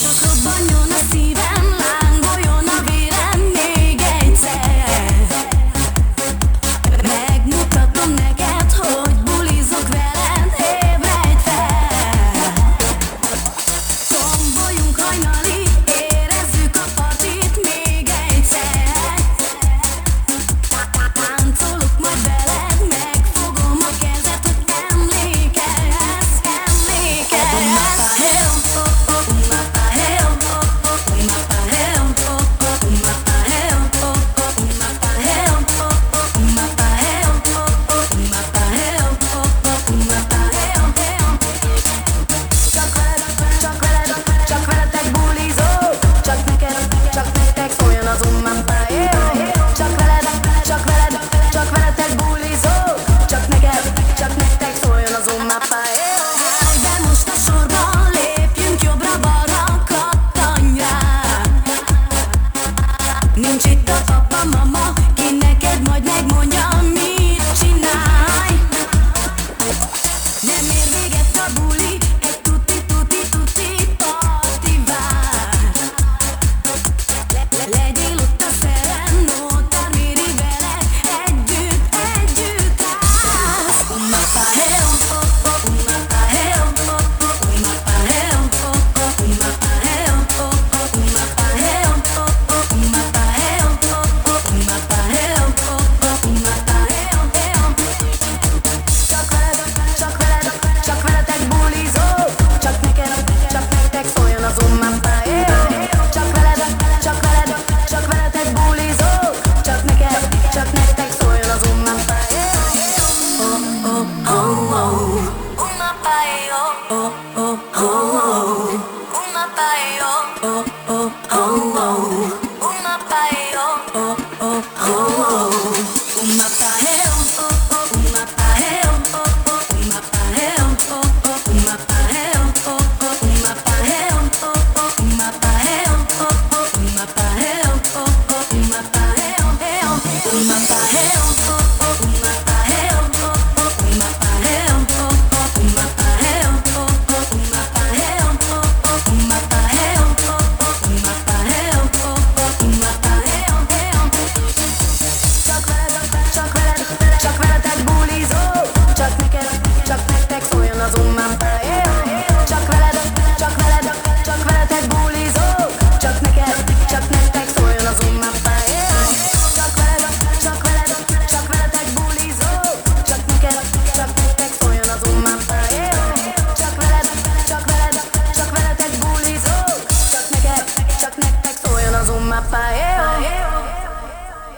Csak robbanjon a szívem, lángoljon a vérem még egyszer. Megmutatom neked, hogy bulizok veled, ébredj fel. Tomboljunk hajnalig, érezzük a partit még egyszer. Táncolok majd veled, megfogom a kezed, hogy emlékezz, emlékezz. Nincs itt a papa, mama, ki neked majd megmondja, mit csinálj. Nem ér véget a buli, egy tuti parti vár. Legyél ott a szerem, Nótár méri veled, együtt állsz. Uma paheo, uma paheo, uma paheo, uma paheo, uma paheo, uma paheo. Csak veletek bulizok, csak nektek szóljon az umapáé. Csak veletek bulizok, csak nektek szóljon az umapáé. Oh, oh, oh, oh. Umapáé, oh, oh, oh, oh. Umapáé, oh, oh, oh, oh. Umapáé, oh, oh, oh, oh. Umapáé, oh, oh, umapáé, oh, oh, umapáé, oh, oh, umapáé, oh, oh, umapáé, oh, oh, umapáé, oh, oh, umapáé, oh, oh, umapáé, oh, oh, umapáé.